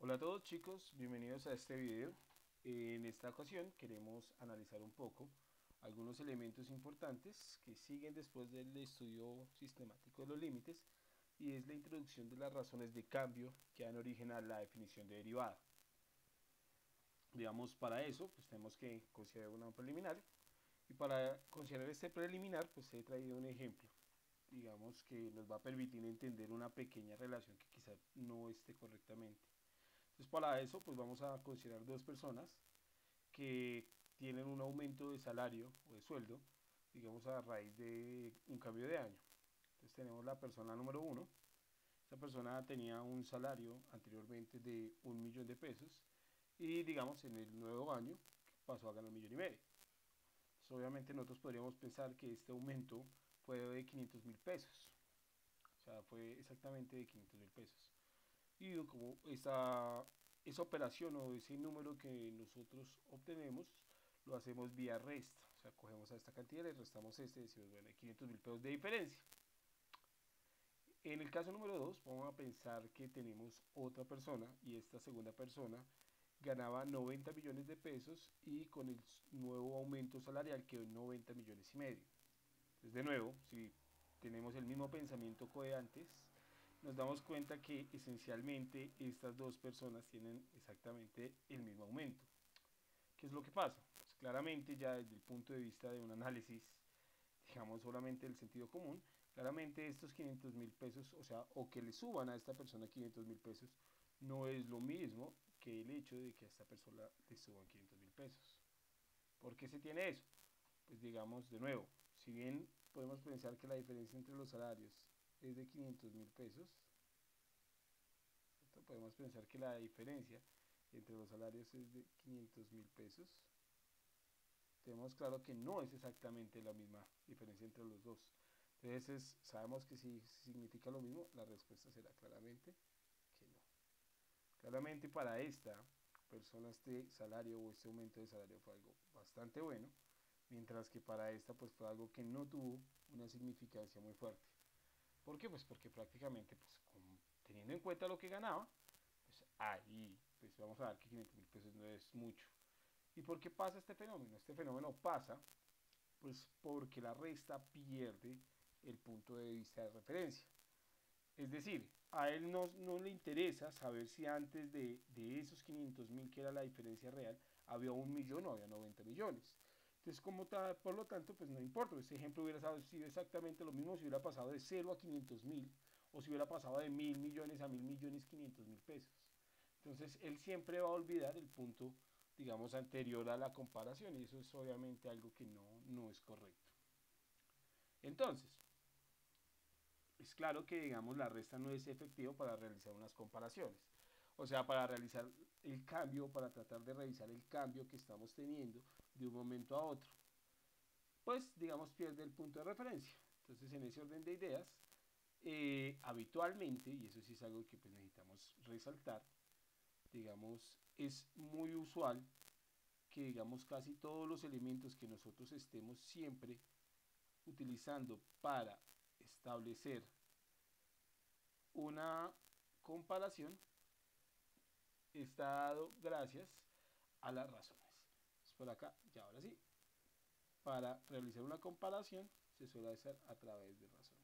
Hola a todos chicos, bienvenidos a este video. En esta ocasión queremos analizar un poco algunos elementos importantes que siguen después del estudio sistemático de los límites, y es la introducción de las razones de cambio que dan origen a la definición de derivada. Digamos, para eso pues tenemos que considerar una preliminar, y para considerar este preliminar pues he traído un ejemplo, digamos, que nos va a permitir entender una pequeña relación que quizá no esté correctamente. Entonces, para eso pues vamos a considerar dos personas que tienen un aumento de salario o de sueldo, digamos, a raíz de un cambio de año. Entonces tenemos la persona número uno. Esta persona tenía un salario anteriormente de 1.000.000 de pesos, y digamos en el nuevo año pasó a ganar 1.500.000. Entonces, obviamente nosotros podríamos pensar que este aumento fue de 500.000 pesos, o sea, fue exactamente de 500.000 pesos. Y como esa operación o ese número que nosotros obtenemos lo hacemos vía resta, o sea, cogemos a esta cantidad, le restamos este y decimos, bueno, hay 500.000 pesos de diferencia. En el caso número 2 vamos a pensar que tenemos otra persona, y esta segunda persona ganaba 90 millones de pesos y con el nuevo aumento salarial quedó en 90 millones y medio. Entonces, de nuevo, si tenemos el mismo pensamiento que antes, nos damos cuenta que esencialmente estas dos personas tienen exactamente el mismo aumento. ¿Qué es lo que pasa? Pues claramente, ya desde el punto de vista de un análisis, digamos, solamente del sentido común, claramente estos 500.000 pesos, o sea, o que le suban a esta persona 500.000 pesos, no es lo mismo que el hecho de que a esta persona le suban 500.000 pesos. ¿Por qué se tiene eso? Pues digamos, de nuevo, si bien podemos pensar que la diferencia entre los salarios es de 500.000 pesos, ¿cierto? Podemos pensar que la diferencia entre los salarios es de 500.000 pesos. Tenemos claro que no es exactamente la misma diferencia entre los dos. Entonces, sabemos que si significa lo mismo, la respuesta será claramente que no. Claramente para esta persona este salario o este aumento de salario fue algo bastante bueno, mientras que para esta pues fue algo que no tuvo una significancia muy fuerte. ¿Por qué? Pues porque prácticamente, pues teniendo en cuenta lo que ganaba, pues ahí pues vamos a ver que 500.000 pesos no es mucho. ¿Y por qué pasa este fenómeno? Este fenómeno pasa pues porque la resta pierde el punto de vista de referencia. Es decir, a él no le interesa saber si antes de esos 500.000, que era la diferencia real, había 1.000.000 o había 90 millones. Entonces, por lo tanto, pues no importa. Este ejemplo hubiera sido exactamente lo mismo si hubiera pasado de 0 a 500.000, o si hubiera pasado de 1.000.000.000 a 1.000.000.000 500.000 pesos. Entonces, él siempre va a olvidar el punto, digamos, anterior a la comparación, y eso es obviamente algo que no es correcto. Entonces, es claro que, digamos, la resta no es efectivo para realizar unas comparaciones. O sea, para realizar el cambio, para tratar de revisar el cambio que estamos teniendo de un momento a otro, pues, digamos, pierde el punto de referencia. Entonces, en ese orden de ideas, habitualmente, y eso sí es algo que pues necesitamos resaltar, digamos, es muy usual que, digamos, casi todos los elementos que nosotros estemos siempre utilizando para establecer una comparación está dado gracias a las razones. Entonces, por acá, ya ahora sí, para realizar una comparación se suele hacer a través de razones.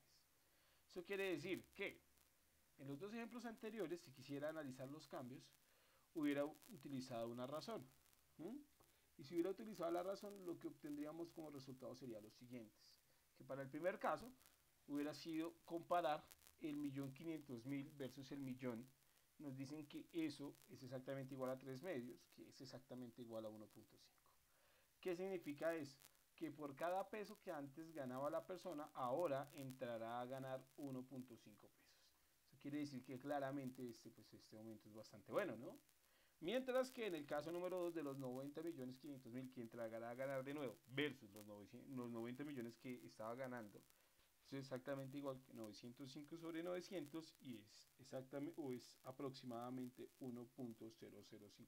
Eso quiere decir que en los dos ejemplos anteriores, si quisiera analizar los cambios, hubiera utilizado una razón. Y si hubiera utilizado la razón, lo que obtendríamos como resultado sería los siguientes. Que para el primer caso hubiera sido comparar el 1.500.000 versus el millón. Nos dicen que eso es exactamente igual a 3 medios, que es exactamente igual a 1.5. ¿Qué significa eso? Que por cada peso que antes ganaba la persona, ahora entrará a ganar 1.5 pesos. Eso quiere decir que claramente este aumento es bastante bueno, ¿no? Mientras que en el caso número 2 de los 90.500.000 que entrará a ganar de nuevo versus los 90 millones que estaba ganando, es exactamente igual que 905 sobre 900, y es exactamente o es aproximadamente 1.0055.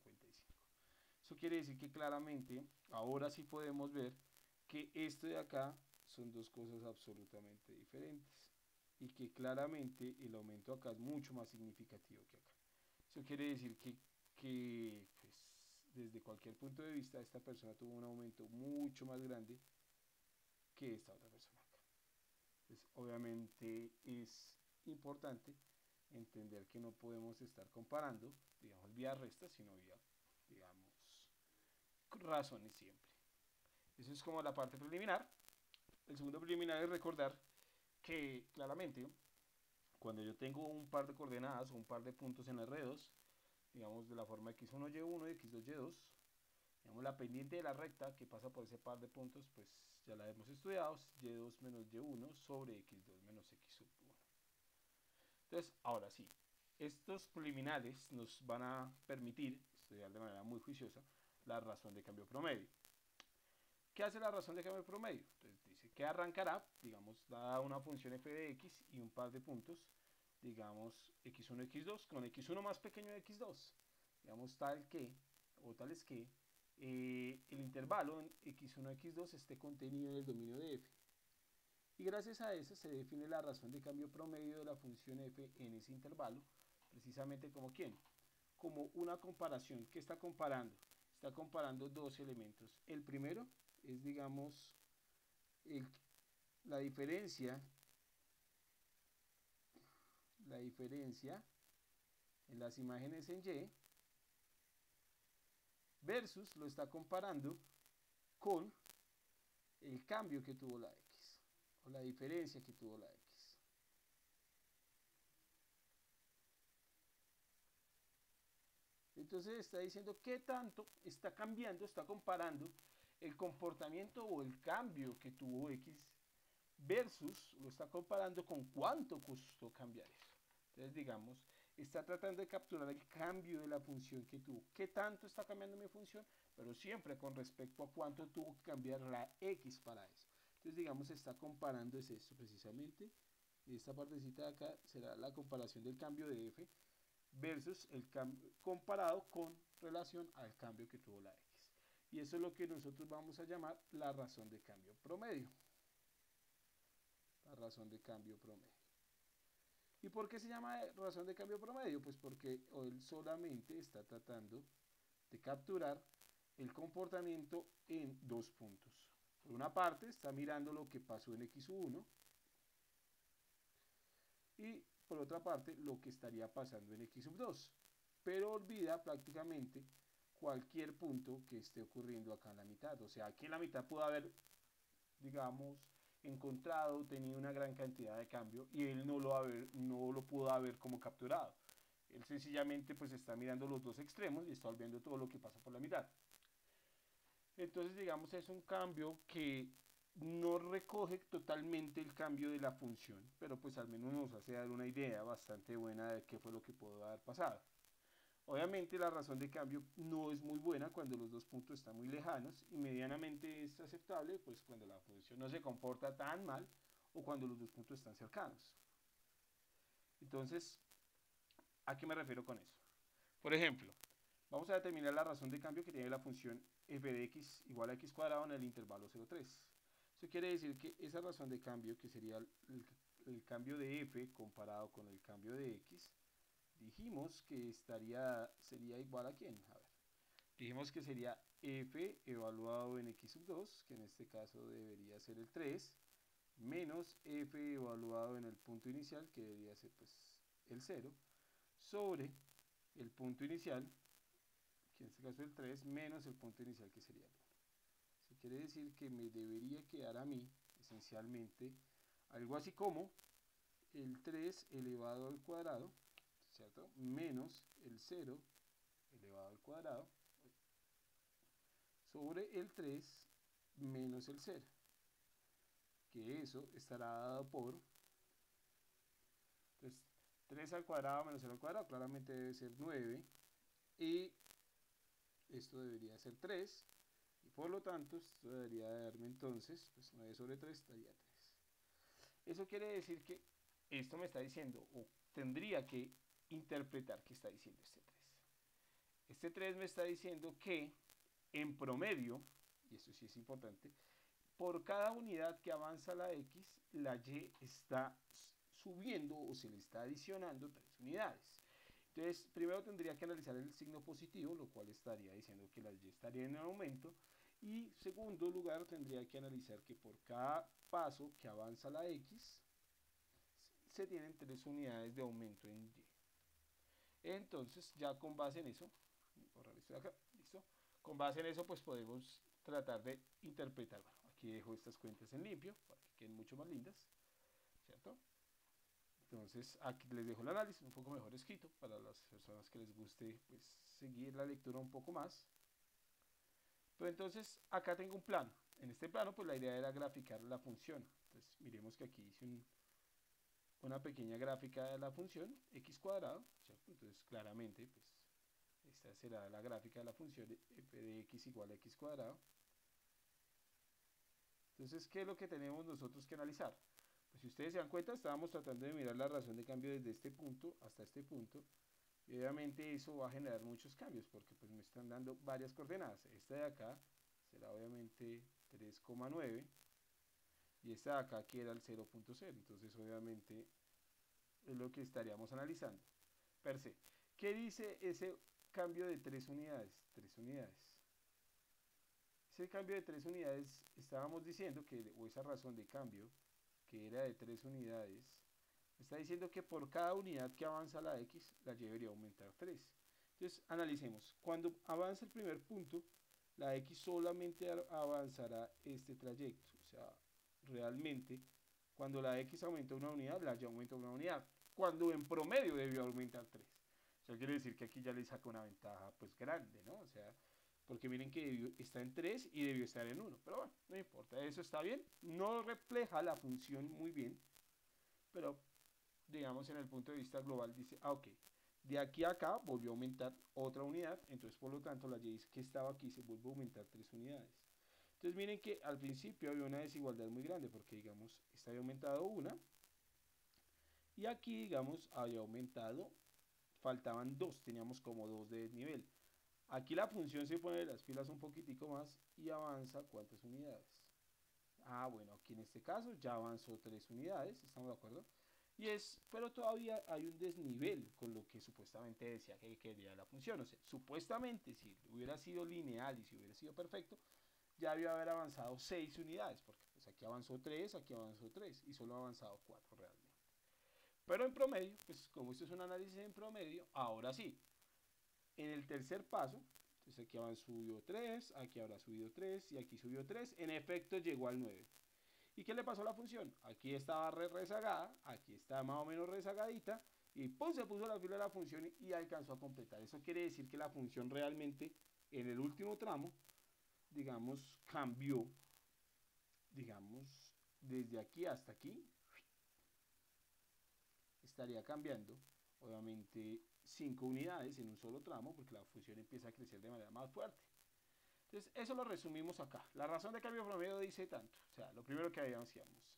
Eso quiere decir que claramente ahora sí podemos ver que esto de acá son dos cosas absolutamente diferentes, y que claramente el aumento acá es mucho más significativo que acá. Eso quiere decir que pues, desde cualquier punto de vista esta persona tuvo un aumento mucho más grande que esta otra persona acá. Entonces, obviamente es importante entender que no podemos estar comparando, digamos, vía resta, sino vía, digamos, razones siempre. Eso es como la parte preliminar. El segundo preliminar es recordar que claramente cuando yo tengo un par de coordenadas o un par de puntos en la R2, digamos de la forma x1, y1 y x2, y2, digamos la pendiente de la recta que pasa por ese par de puntos, pues ya la hemos estudiado, y2 menos y1 sobre x2 menos x1. Entonces, ahora sí, estos preliminares nos van a permitir estudiar de manera muy juiciosa la razón de cambio promedio. ¿Qué hace la razón de cambio promedio? Entonces dice que arrancará, digamos, dada una función f de x y un par de puntos, digamos x1, x2, con x1 más pequeño de x2, digamos tal que, o tales que, el intervalo en x1, x2 esté contenido en el dominio de f. Y gracias a eso se define la razón de cambio promedio de la función f en ese intervalo, precisamente como ¿quién? Como una comparación. ¿Qué está comparando? Está comparando dos elementos. El primero es, digamos, la diferencia en las imágenes en Y versus lo está comparando con el cambio que tuvo la X o la diferencia que tuvo la X. Entonces está diciendo qué tanto está cambiando, está comparando el comportamiento o el cambio que tuvo X versus lo está comparando con cuánto costó cambiar eso. Entonces, digamos, está tratando de capturar el cambio de la función que tuvo. ¿Qué tanto está cambiando mi función? Pero siempre con respecto a cuánto tuvo que cambiar la X para eso. Entonces, digamos, está comparando es esto precisamente. Esta partecita de acá será la comparación del cambio de F versus el cambio comparado con relación al cambio que tuvo la X. Y eso es lo que nosotros vamos a llamar la razón de cambio promedio. La razón de cambio promedio. ¿Y por qué se llama razón de cambio promedio? Pues porque él solamente está tratando de capturar el comportamiento en dos puntos. Por una parte está mirando lo que pasó en x1 y por otra parte lo que estaría pasando en x2. Pero olvida prácticamente cualquier punto que esté ocurriendo acá en la mitad. O sea, aquí en la mitad pudo haber, digamos, encontrado, tenido una gran cantidad de cambio y él no lo pudo haber como capturado. Él sencillamente pues está mirando los dos extremos y está viendo todo lo que pasa por la mitad. Entonces, digamos, es un cambio que no recoge totalmente el cambio de la función, pero pues al menos nos hace dar una idea bastante buena de qué fue lo que pudo haber pasado. Obviamente la razón de cambio no es muy buena cuando los dos puntos están muy lejanos y medianamente es aceptable pues cuando la función no se comporta tan mal o cuando los dos puntos están cercanos. Entonces, ¿a qué me refiero con eso? Por ejemplo, vamos a determinar la razón de cambio que tiene la función f de x igual a x cuadrado en el intervalo 0,3. Eso quiere decir que esa razón de cambio, que sería el cambio de f comparado con el cambio de x, dijimos que sería igual a ¿quién? A ver, dijimos que sería f evaluado en x sub 2, que en este caso debería ser el 3, menos f evaluado en el punto inicial, que debería ser pues el 0, sobre el punto inicial, que en este caso es el 3, menos el punto inicial, que sería el 1. Eso quiere decir que me debería quedar a mí, esencialmente, algo así como el 3 elevado al cuadrado, ¿cierto? Menos el 0 elevado al cuadrado sobre el 3 menos el 0, que eso estará dado por, pues, 3 al cuadrado menos 0 al cuadrado, claramente debe ser 9, y esto debería ser 3, y por lo tanto esto debería darme entonces, pues 9 sobre 3 daría 3. Eso quiere decir que esto me está diciendo, o tendría que interpretar qué está diciendo este 3. Este 3 me está diciendo que en promedio, y esto sí es importante, por cada unidad que avanza la X, la Y está subiendo o se le está adicionando 3 unidades. Entonces, primero tendría que analizar el signo positivo, lo cual estaría diciendo que la Y estaría en aumento. Y segundo lugar, tendría que analizar que por cada paso que avanza la X, se tienen 3 unidades de aumento en Y. Entonces, ya con base en eso, borrar esto de acá, listo. Con base en eso, pues podemos tratar de interpretar. Bueno, aquí dejo estas cuentas en limpio para que queden mucho más lindas, ¿cierto? Entonces, aquí les dejo el análisis un poco mejor escrito para las personas que les guste pues, seguir la lectura un poco más. Pero entonces, acá tengo un plano. En este plano, pues la idea era graficar la función. Entonces, miremos que aquí hice una pequeña gráfica de la función x cuadrado, ¿cierto? Entonces, claramente, pues esta será la gráfica de la función f de x igual a x cuadrado. Entonces, ¿qué es lo que tenemos nosotros que analizar? Pues si ustedes se dan cuenta, estábamos tratando de mirar la razón de cambio desde este punto hasta este punto. Y obviamente eso va a generar muchos cambios porque pues me están dando varias coordenadas. Esta de acá será obviamente 3,9 y esta de acá que era el 0,0. Entonces obviamente es lo que estaríamos analizando. Per se, ¿qué dice ese cambio de 3 unidades? 3 unidades. Ese cambio de 3 unidades, estábamos diciendo que, o esa razón de cambio, que era de 3 unidades, está diciendo que por cada unidad que avanza la X, la Y debería aumentar 3. Entonces, analicemos. Cuando avanza el primer punto, la X solamente avanzará este trayecto. O sea, realmente, cuando la X aumenta una unidad, la Y aumenta una unidad. Cuando en promedio debió aumentar 3. Eso quiere decir que aquí ya le saca una ventaja pues grande, ¿no? O sea, porque miren que está en 3 y debió estar en 1. Pero bueno, no importa, eso está bien. No refleja la función muy bien, pero digamos en el punto de vista global dice, ok, de aquí a acá volvió a aumentar otra unidad, entonces por lo tanto la Y que estaba aquí se vuelve a aumentar 3 unidades. Entonces miren que al principio había una desigualdad muy grande porque digamos, esta había aumentado una y aquí digamos había aumentado, faltaban 2, teníamos como 2 de desnivel. Aquí la función se pone las pilas un poquitico más y avanza ¿cuántas unidades? Ah, bueno, aquí en este caso ya avanzó 3 unidades, ¿estamos de acuerdo? Pero todavía hay un desnivel con lo que supuestamente decía que quería la función. O sea, supuestamente si hubiera sido lineal y si hubiera sido perfecto, ya debió haber avanzado 6 unidades, porque pues aquí avanzó 3 y solo ha avanzado 4 realmente. Pero en promedio, pues como esto es un análisis en promedio, ahora sí, en el tercer paso, entonces aquí subió 3, aquí habrá subido 3 y aquí subió 3, en efecto llegó al 9. ¿Y qué le pasó a la función? Aquí estaba rezagada, aquí está más o menos rezagadita, y pues se puso la fila de la función y alcanzó a completar. Eso quiere decir que la función realmente en el último tramo, digamos, cambió, digamos, desde aquí hasta aquí, estaría cambiando, obviamente, 5 unidades en un solo tramo, porque la función empieza a crecer de manera más fuerte. Entonces, eso lo resumimos acá. La razón de cambio promedio dice tanto. O sea, lo primero que hacíamos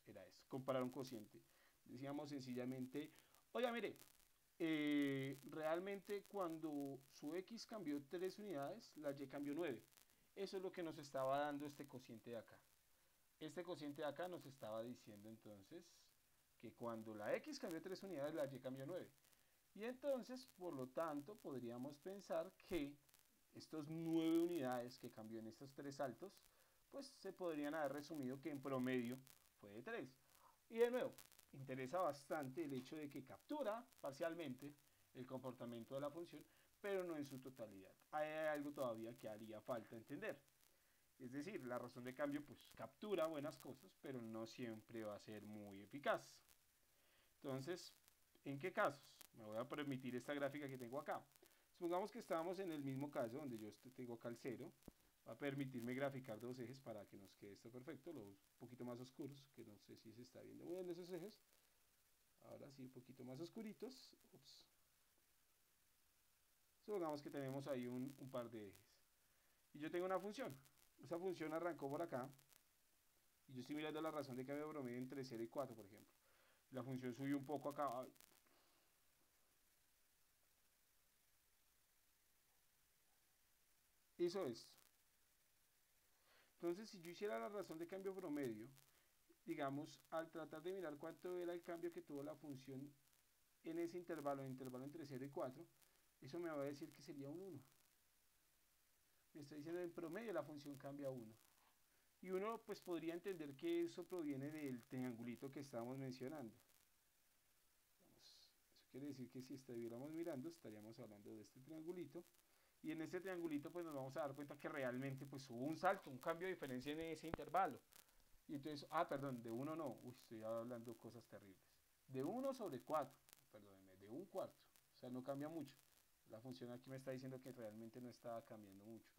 era eso, comparar un cociente. Decíamos sencillamente, oiga, mire, realmente cuando su X cambió 3 unidades, la Y cambió 9. Eso es lo que nos estaba dando este cociente de acá. Este cociente de acá nos estaba diciendo entonces que cuando la X cambió 3 unidades, la Y cambió 9. Y entonces, por lo tanto, podríamos pensar que estos 9 unidades que cambió en estos 3 saltos, pues se podrían haber resumido que en promedio fue de 3. Y de nuevo, interesa bastante el hecho de que captura parcialmente el comportamiento de la función, pero no en su totalidad. Hay algo todavía que haría falta entender. Es decir, la razón de cambio pues captura buenas cosas, pero no siempre va a ser muy eficaz. Entonces, ¿en qué casos? Me voy a permitir esta gráfica que tengo acá. Supongamos que estábamos en el mismo caso, donde yo tengo acá el 0. Va a permitirme graficar dos ejes para que nos quede esto perfecto, los un poquito más oscuros, que no sé si se está viendo muy bien esos ejes. Ahora sí, un poquito más oscuritos. Ups. Supongamos que tenemos ahí un par de ejes. Y yo tengo una función. Esa función arrancó por acá. Y yo estoy mirando la razón de cambio promedio entre 0 y 4, por ejemplo. La función subió un poco acá. Hizo esto. Entonces, si yo hiciera la razón de cambio promedio, digamos, al tratar de mirar cuánto era el cambio que tuvo la función en ese intervalo, entre 0 y 4, eso me va a decir que sería un 1. Me está diciendo en promedio la función cambia a 1. Y uno pues podría entender que eso proviene del triangulito que estábamos mencionando. Eso quiere decir que si estuviéramos mirando, estaríamos hablando de este triangulito. Y en este triangulito pues nos vamos a dar cuenta que realmente pues hubo un salto, un cambio de diferencia en ese intervalo. Y entonces, perdón, de 1 no, estoy hablando cosas terribles. De 1 sobre 4, perdónenme, de un cuarto. O sea, no cambia mucho. La función aquí me está diciendo que realmente no estaba cambiando mucho.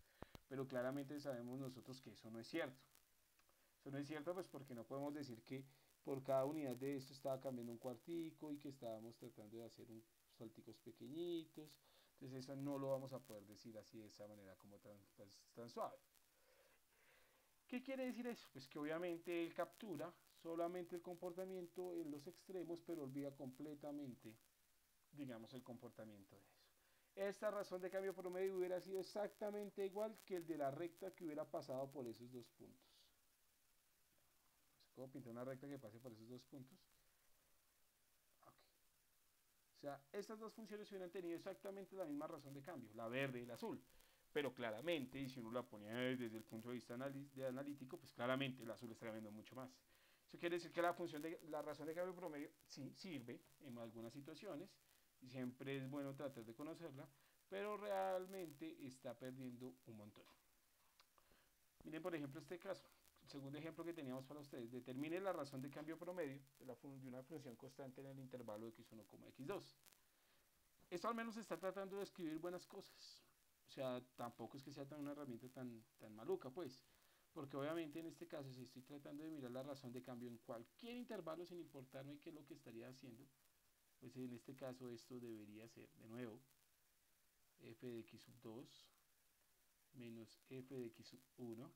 Pero claramente sabemos nosotros que eso no es cierto. Eso no es cierto pues porque no podemos decir que por cada unidad de esto estaba cambiando un cuartico y que estábamos tratando de hacer un salticos pequeñitos. Entonces eso no lo vamos a poder decir así de esa manera como tan suave. ¿Qué quiere decir eso? Pues que obviamente él captura solamente el comportamiento en los extremos, pero olvida completamente, digamos, el comportamiento de eso. Esta razón de cambio promedio hubiera sido exactamente igual que el de la recta que hubiera pasado por esos dos puntos. ¿Cómo pintar una recta que pase por esos dos puntos? Okay. O sea, estas dos funciones hubieran tenido exactamente la misma razón de cambio, la verde y la azul. Pero claramente, y si uno la ponía desde el punto de vista analítico, pues claramente el azul está cambiando mucho más. Eso quiere decir que la razón de cambio promedio sí sirve en algunas situaciones, y siempre es bueno tratar de conocerla, pero realmente está perdiendo un montón. Miren por ejemplo este caso, el segundo ejemplo que teníamos para ustedes. Determine la razón de cambio promedio de una función constante en el intervalo x1, x2. Esto al menos está tratando de escribir buenas cosas. O sea, tampoco es que sea una herramienta tan maluca, pues. Porque obviamente en este caso, si estoy tratando de mirar la razón de cambio en cualquier intervalo, sin importarme qué es lo que estaría haciendo, pues en este caso esto debería ser, de nuevo, f de x sub 2 menos f de x sub 1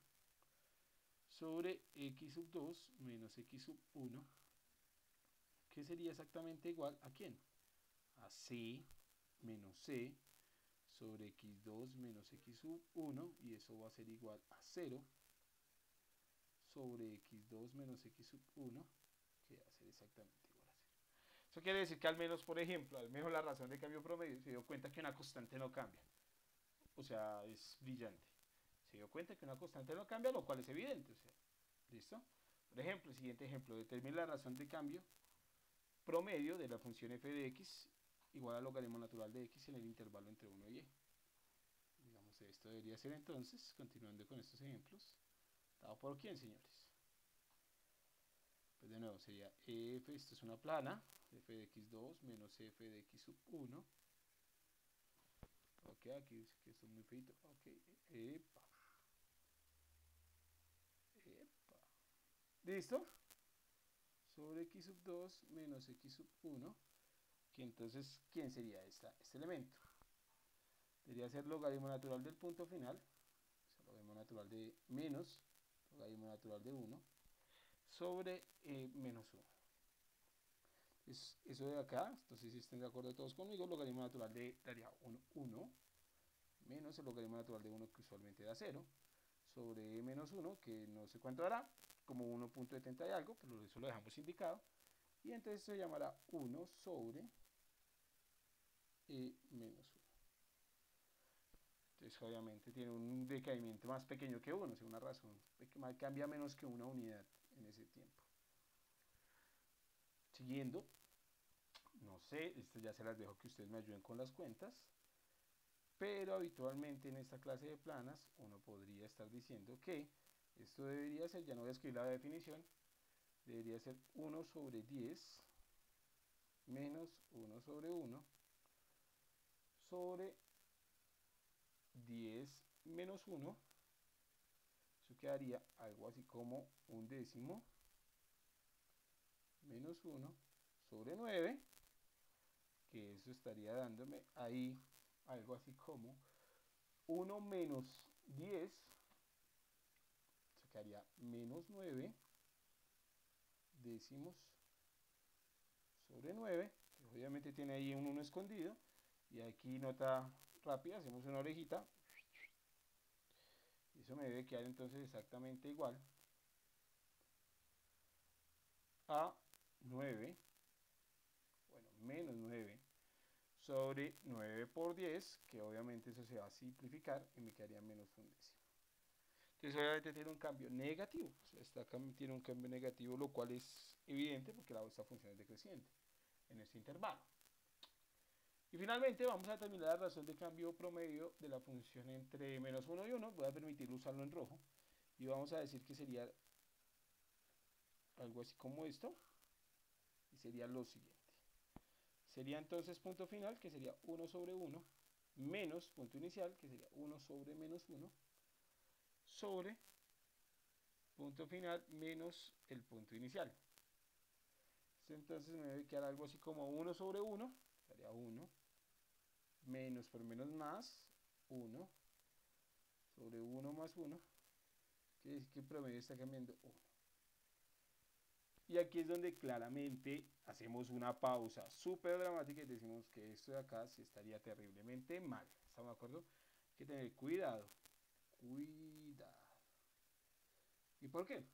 sobre x sub 2 menos x sub 1, que sería exactamente igual a ¿quién? A c menos c sobre x2 menos x sub 1, y eso va a ser igual a 0 sobre x2 menos x sub 1, que va a ser exactamente igual a 0. Eso quiere decir que al menos, por ejemplo, al menos la razón de cambio promedio se dio cuenta que una constante no cambia. O sea, es brillante. Se dio cuenta que una constante no cambia, lo cual es evidente. O sea, ¿listo? Por ejemplo, el siguiente ejemplo, determina la razón de cambio promedio de la función f de x igual al logaritmo natural de x en el intervalo entre 1 y e. Digamos, esto debería ser entonces, continuando con estos ejemplos, ¿dado por quién, señores? Pues de nuevo sería f, esto es una plana, f de x2 menos f de x sub 1. Ok, aquí dice que esto es muy feito. Ok, epa. Epa. ¿Listo? Sobre x sub 2 menos x sub 1. Que entonces, ¿quién sería este elemento? Debería ser logaritmo natural del punto final. O sea, logaritmo natural de menos logaritmo natural de 1 sobre menos 1. Eso de acá, entonces si estén de acuerdo todos conmigo, logaritmo natural de daría 1 menos el logaritmo natural de 1 que usualmente da 0 sobre menos 1, que no sé cuánto dará, como 1.70 y algo, pero eso lo dejamos indicado, y entonces se llamará 1 sobre menos 1. Entonces obviamente tiene un decaimiento más pequeño que 1, o sea, una razón, cambia menos que una unidad en ese tiempo. Siguiendo, no sé, esto ya se las dejo que ustedes me ayuden con las cuentas, pero habitualmente en esta clase de planas uno podría estar diciendo que esto debería ser, ya no voy a escribir la definición, debería ser 1 sobre 10 menos 1 sobre 1 sobre 10 menos 1, eso quedaría algo así como un décimo menos 1 sobre 9, que eso estaría dándome ahí algo así como 1 menos 10, eso quedaría menos 9 décimos sobre 9, que obviamente tiene ahí un 1 escondido, y aquí nota rápida, hacemos una orejita, eso me debe quedar entonces exactamente igual a 9, bueno, menos 9 sobre 9 por 10, que obviamente eso se va a simplificar y me quedaría menos un décimo. Entonces obviamente tiene un cambio negativo, o sea, tiene un cambio negativo, lo cual es evidente porque esta función es decreciente en este intervalo. Y finalmente vamos a terminar la razón de cambio promedio de la función entre menos 1 y 1, voy a permitirlo usarlo en rojo, y vamos a decir que sería algo así como esto, y sería lo siguiente. Sería entonces punto final, que sería 1 sobre 1, menos punto inicial, que sería 1 sobre menos 1, sobre punto final menos el punto inicial. Entonces me debe quedar algo así como 1 sobre 1, sería 1, menos por menos más, 1, sobre 1 más 1, que es que el promedio está cambiando 1. Y aquí es donde claramente hacemos una pausa súper dramática y decimos que esto de acá sí estaría terriblemente mal. ¿Estamos de acuerdo? Hay que tener cuidado. Cuidado. ¿Y por qué?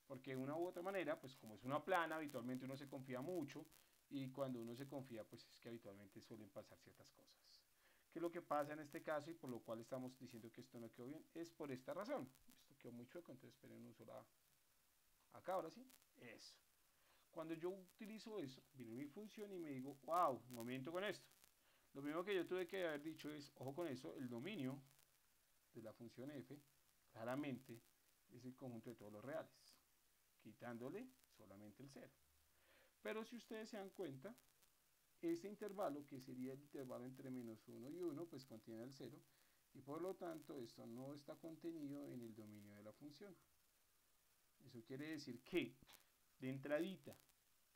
Porque de una u otra manera, pues como es una plana, habitualmente uno se confía mucho y cuando uno se confía, pues es que habitualmente suelen pasar ciertas cosas. ¿Qué es lo que pasa en este caso y por lo cual estamos diciendo que esto no quedó bien? Es por esta razón. Esto quedó muy chueco, entonces esperen un solo acá, ahora sí. Eso. Cuando yo utilizo eso, viene mi función y me digo, wow, un momento con esto. Lo primero que yo tuve que haber dicho es, ojo con eso, el dominio de la función f, claramente, es el conjunto de todos los reales, quitándole solamente el 0. Pero si ustedes se dan cuenta, este intervalo, que sería el intervalo entre menos 1 y 1, pues contiene el 0, y por lo tanto esto no está contenido en el dominio de la función. Eso quiere decir que, de entradita,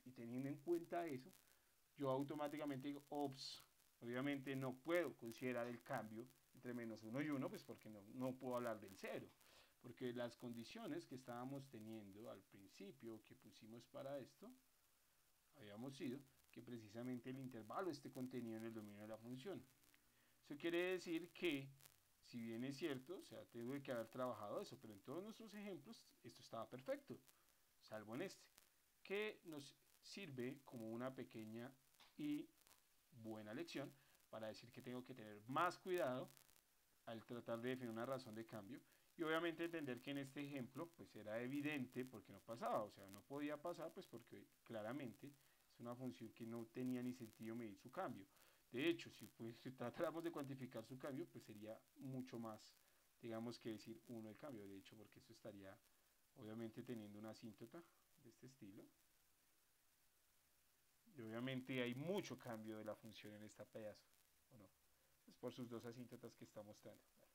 y teniendo en cuenta eso, yo automáticamente digo, ops, obviamente no puedo considerar el cambio entre menos 1 y 1, pues porque no puedo hablar del 0, porque las condiciones que estábamos teniendo al principio que pusimos para esto, habíamos sido que precisamente el intervalo esté contenido en el dominio de la función. Eso quiere decir que, si bien es cierto, o sea, tengo que haber trabajado eso, pero en todos nuestros ejemplos esto estaba perfecto, salvo en este, que nos sirve como una pequeña y buena lección para decir que tengo que tener más cuidado al tratar de definir una razón de cambio y obviamente entender que en este ejemplo pues era evidente porque no pasaba, o sea, no podía pasar pues porque claramente es una función que no tenía ni sentido medir su cambio. De hecho, si tratáramos de cuantificar su cambio, pues sería mucho más, digamos, que decir 1 el cambio, de hecho, porque eso estaría obviamente teniendo una asíntota de este estilo. Y obviamente hay mucho cambio de la función en esta pedazo, ¿o no? Es por sus dos asíntotas que está mostrando. Bueno,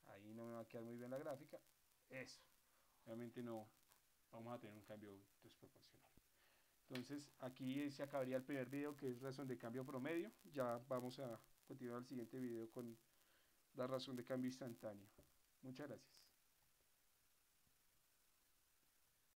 ahí no me va a quedar muy bien la gráfica. Eso. Obviamente no vamos a tener un cambio desproporcional. Entonces aquí se acabaría el primer video, que es razón de cambio promedio. Ya vamos a continuar el siguiente video con la razón de cambio instantáneo. Muchas gracias.